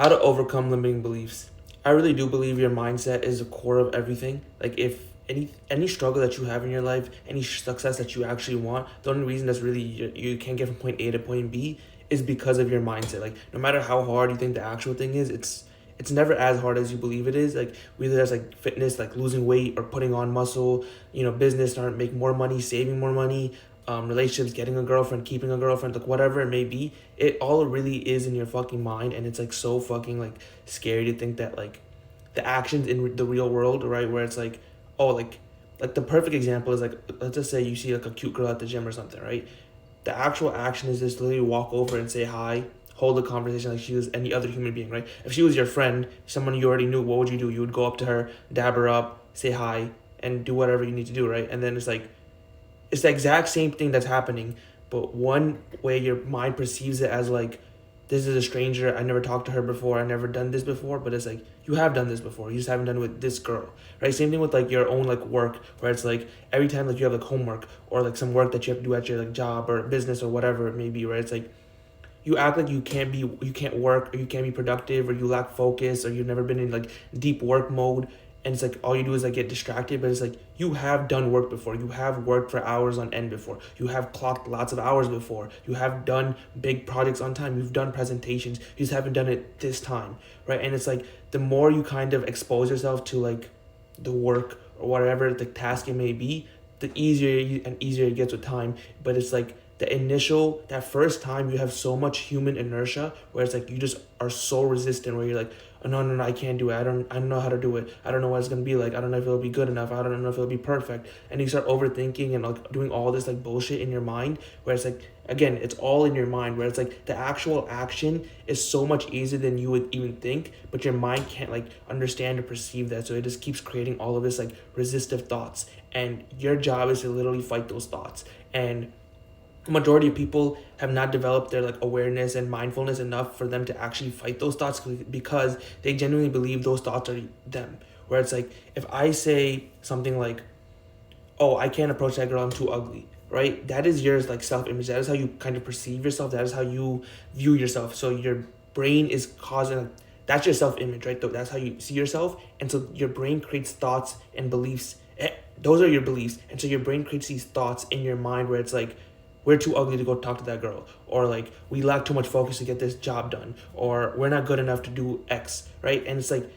How to overcome limiting beliefs. I really do believe your mindset is the core of everything. Like if any struggle that you have in your life, any success that you actually want, the only reason that's really you can't get from point A to point B is because of your mindset. Like no matter how hard you think the actual thing is, it's never as hard as you believe it is. Like whether that's like fitness, like losing weight or putting on muscle, business, trying to make more money, saving more money, relationships, getting a girlfriend, keeping a girlfriend, like whatever it may be, it all really is in your fucking mind, and it's like so fucking like scary to think that like the actions in the real world, right, where it's like, oh, like the perfect example is like, let's just say you see like a cute girl at the gym or something, right? The actual action is just literally walk over and say hi, hold a conversation like she was any other human being, right? If she was your friend, someone you already knew, what would you do? You would go up to her, dab her up, say hi, and do whatever you need to do, right? And then it's the exact same thing that's happening, but one way your mind perceives it as like, this is a stranger, I never talked to her before, I never done this before, but it's like you have done this before, you just haven't done it with this girl, right? Same thing with like your own like work, where it's like every time like you have like homework or like some work that you have to do at your like job or business or whatever it may be, right? It's like you act like you can't work or you can't be productive or you lack focus or you've never been in like deep work mode, and it's like all you do is like get distracted, but it's like you have done work before, you have worked for hours on end before, you have clocked lots of hours before, you have done big projects on time, you've done presentations, you just haven't done it this time, right? And it's like the more you kind of expose yourself to like the work or whatever the task it may be, the easier it gets with time. But it's like that first time, you have so much human inertia where it's like you just are so resistant, where you're like, oh, no, no, no, I can't do it, I don't know how to do it, I don't know what it's gonna be like, I don't know if it'll be good enough, I don't know if it'll be perfect, and you start overthinking and like doing all this like bullshit in your mind, where it's like, again, it's all in your mind, where it's like the actual action is so much easier than you would even think, but your mind can't like understand or perceive that, so it just keeps creating all of this like resistive thoughts, and your job is to literally fight those thoughts. And majority of people have not developed their like awareness and mindfulness enough for them to actually fight those thoughts, because they genuinely believe those thoughts are them, where it's like if I say something like, oh, I can't approach that girl, I'm too ugly, right? That is your like self-image, that is how you kind of perceive yourself, that is how you view yourself. So your brain is causing, that's your self-image, right? That's how you see yourself. And so your brain creates thoughts and beliefs. Those are your beliefs, and so your brain creates these thoughts in your mind where it's like, we're too ugly to go talk to that girl, or like we lack too much focus to get this job done, or we're not good enough to do X, right? And it's like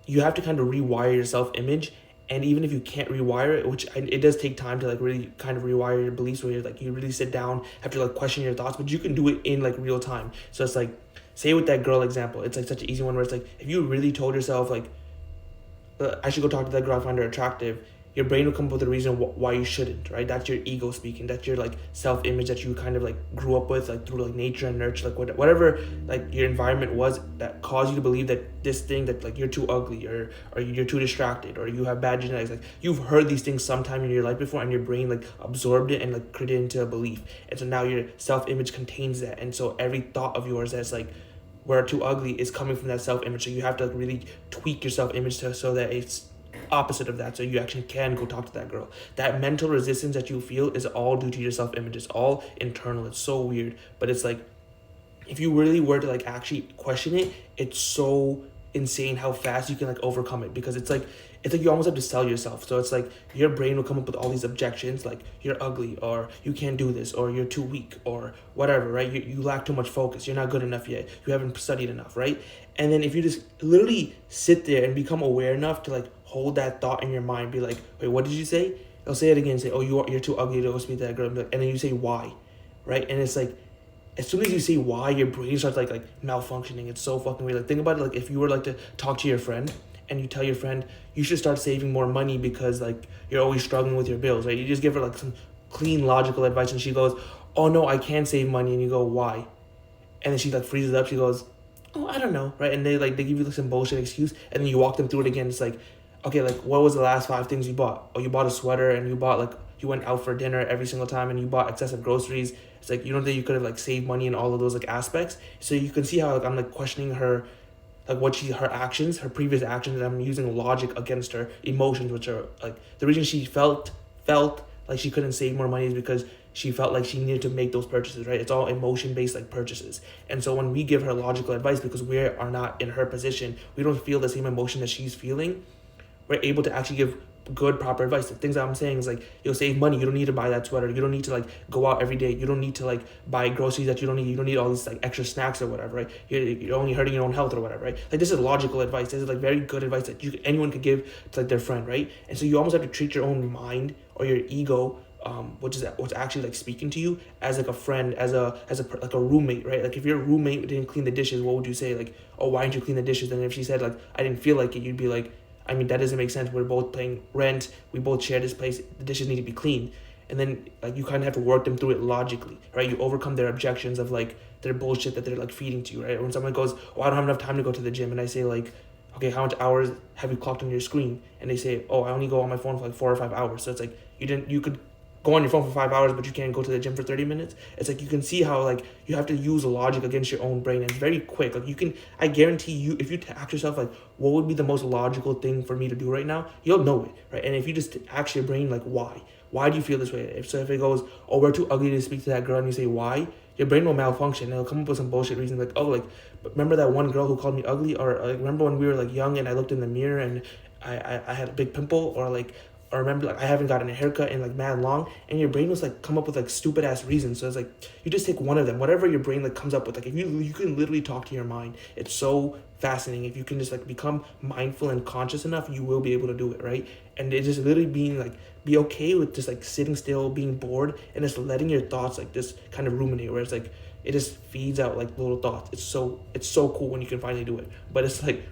you have to kind of rewire your self-image. And even if you can't rewire it, which it does take time to like really kind of rewire your beliefs, where you're like, you really sit down, have to like question your thoughts, but you can do it in like real time. So it's like, say with that girl example, it's like such an easy one, where it's like if you really told yourself like, I should go talk to that girl, I find her attractive, your brain will come up with a reason why you shouldn't, right? That's your ego speaking. That's your like self-image that you kind of like grew up with, like through like nature and nurture, like whatever like your environment was that caused you to believe that this thing, that like you're too ugly, or you're too distracted, or you have bad genetics. Like you've heard these things sometime in your life before, and your brain like absorbed it and like created it into a belief. And so now your self-image contains that, and so every thought of yours that's like, we're too ugly, is coming from that self-image. So you have to like really tweak your self-image so that it's opposite of that, so you actually can go talk to that girl. That mental resistance that you feel is all due to your self-image. It's all internal. It's so weird, but it's like if you really were to like actually question it, it's so insane how fast you can like overcome it, because it's like you almost have to sell yourself. So it's like your brain will come up with all these objections, like you're ugly, or you can't do this, or you're too weak, or whatever, right? You lack too much focus, you're not good enough yet, you haven't studied enough, right? And then if you just literally sit there and become aware enough to like hold that thought in your mind, be like, wait, what did you say? They'll say it again, say, oh, you're too ugly to go speak to that girl, and then you say why, right? And it's like as soon as you say why, your brain starts like malfunctioning. It's so fucking weird. Like think about it, like if you were like to talk to your friend and you tell your friend you should start saving more money because like you're always struggling with your bills, right? You just give her like some clean logical advice, and she goes, oh no, I can't save money. And you go, why? And then she like freezes up, she goes, oh, I don't know, right? And they give you like some bullshit excuse, and then you walk them through it again. It's like, okay, like what was the last 5 things you bought? Oh, you bought a sweater, and you bought like, you went out for dinner every single time, and you bought excessive groceries. It's like, you don't think you could have like saved money in all of those like aspects? So you can see how like I'm like questioning her, like her actions, her previous actions, and I'm using logic against her emotions, which are like the reason she felt like she couldn't save more money is because she felt like she needed to make those purchases, right? It's all emotion based like purchases. And so when we give her logical advice, because we are not in her position, we don't feel the same emotion that she's feeling, we're able to actually give good proper advice. The things that I'm saying is like, you'll save money. You don't need to buy that sweater. You don't need to like go out every day. You don't need to like buy groceries that you don't need. You don't need all these like extra snacks or whatever, right? You're only hurting your own health or whatever, right? Like this is logical advice. This is like very good advice that anyone could give to like their friend, right? And so you almost have to treat your own mind or your ego, which is what's actually like speaking to you, as like a friend, as a like a roommate, right? Like if your roommate didn't clean the dishes, what would you say? Like, oh, why didn't you clean the dishes? And if she said like, I didn't feel like it, you'd be like, I mean, that doesn't make sense. We're both paying rent. We both share this place. The dishes need to be clean. And then like you kind of have to work them through it logically, right? You overcome their objections of like their bullshit that they're like feeding to you, right? When someone goes, oh, I don't have enough time to go to the gym. And I say like, okay, how much hours have you clocked on your screen? And they say, oh, I only go on my phone for like 4 or 5 hours. So it's like, you could go on your phone for 5 hours, but you can't go to the gym for 30 minutes. It's like, you can see how like you have to use logic against your own brain. And it's very quick. Like I guarantee you, if you ask yourself like, what would be the most logical thing for me to do right now? You'll know it, right? And if you just ask your brain like, why do you feel this way? If it goes, oh, we're too ugly to speak to that girl, and you say why, your brain will malfunction. It'll come up with some bullshit reason like, oh, like, remember that one girl who called me ugly? Or like, remember when we were like young and I looked in the mirror and I had a big pimple? Or remember like I haven't gotten a haircut in like mad long, and your brain was like come up with like stupid ass reasons. So it's like you just take one of them, whatever your brain like comes up with. Like if you can literally talk to your mind, it's so fascinating. If you can just like become mindful and conscious enough, you will be able to do it, right? And it's just literally being like, be okay with just like sitting still, being bored, and just letting your thoughts like just kind of ruminate, where it's like it just feeds out like little thoughts. It's so cool when you can finally do it. But it's like,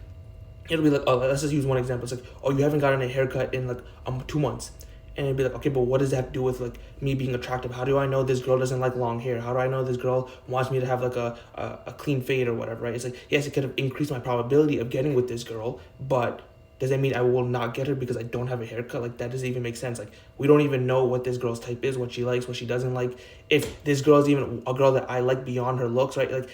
it'll be like, oh, let's just use one example. It's like, oh, you haven't gotten a haircut in like 2 months. And it'd be like, okay, but what does that have to do with like me being attractive? How do I know this girl doesn't like long hair? How do I know this girl wants me to have like a clean fade or whatever, right? It's like, yes, it could have increased my probability of getting with this girl, but does that mean I will not get her because I don't have a haircut? Like, that doesn't even make sense. Like, we don't even know what this girl's type is, what she likes, what she doesn't like. If this girl is even a girl that I like beyond her looks, right? Like,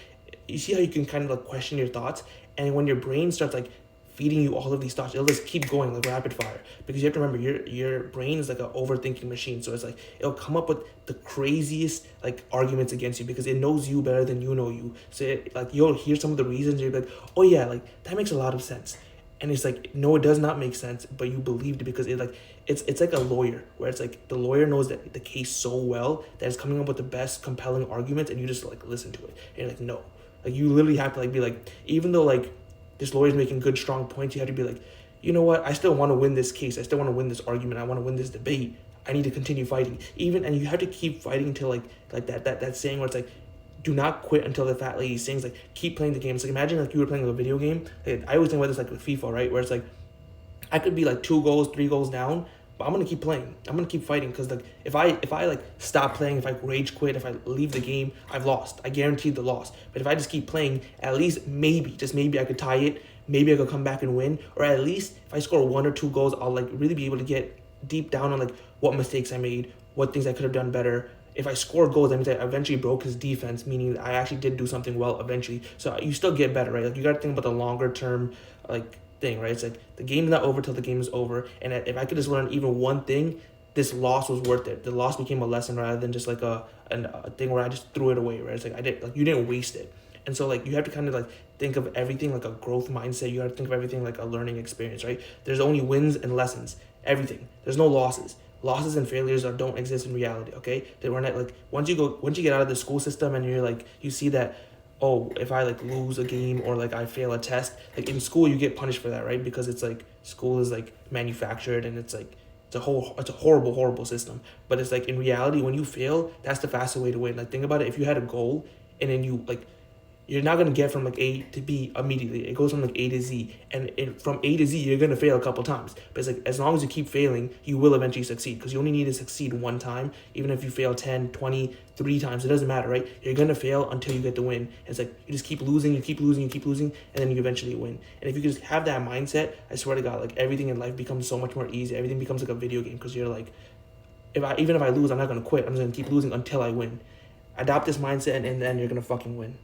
you see how you can kind of like question your thoughts? And when your brain starts like feeding you all of these thoughts, it'll just keep going like rapid fire, because you have to remember your brain is like an overthinking machine. So it's like it'll come up with the craziest like arguments against you because it knows you better than you know you. So like you'll hear some of the reasons and you'll be like, oh yeah, like that makes a lot of sense. And it's like, no, it does not make sense, but you believed it because it like it's like a lawyer, where it's like the lawyer knows that the case so well that it's coming up with the best compelling arguments, and you just like listen to it and you're like, no. Like you literally have to like be like, even though like this lawyer's making good strong points, you have to be like, you know what, I still want to win this case, I still want to win this argument, I want to win this debate, I need to continue fighting. And you have to keep fighting till like that saying where it's like, do not quit until the fat lady sings. Like, keep playing the game. It's like, imagine like you were playing a video game. Like, I always think about this like with FIFA, right? Where it's like, I could be like 2 goals, 3 goals down, but I'm gonna keep playing. I'm gonna keep fighting, because like if I like stop playing, if I rage quit, if I leave the game, I've lost. I guaranteed the loss. But if I just keep playing, at least maybe, just maybe, I could tie it. Maybe I could come back and win, or at least if I score 1 or 2 goals, I'll like really be able to get deep down on like what mistakes I made, what things I could have done better. If I score goals, that means I eventually broke his defense, meaning I actually did do something well eventually. So you still get better, right? Like, you got to think about the longer term like thing, right? It's like the game's not over till the game is over. And if I could just learn even one thing, this loss was worth it. The loss became a lesson rather than just like a thing where I just threw it away, right? It's like you didn't waste it. And so like you have to kind of like think of everything like a growth mindset. You have to think of everything like a learning experience, right? There's only wins and lessons. Everything. There's no losses. Losses and failures don't exist in reality, okay? They were not like, once you get out of the school system and you're like, you see that, oh, if I like lose a game or like I fail a test, like in school you get punished for that, right? Because it's like school is like manufactured, and it's like it's a horrible system. But it's like in reality, when you fail, that's the fastest way to win. Like, think about it. If you had a goal and then you like, you're not going to get from like A to B immediately. It goes from like A to Z. And from A to Z, you're going to fail a couple times. But it's like, as long as you keep failing, you will eventually succeed. Because you only need to succeed one time. Even if you fail 10, 20, 3 times, it doesn't matter, right? You're going to fail until you get the win. And it's like, you just keep losing, and then you eventually win. And if you just have that mindset, I swear to God, like, everything in life becomes so much more easy. Everything becomes like a video game, because you're like, even if I lose, I'm not going to quit. I'm just going to keep losing until I win. Adopt this mindset, and then you're going to fucking win.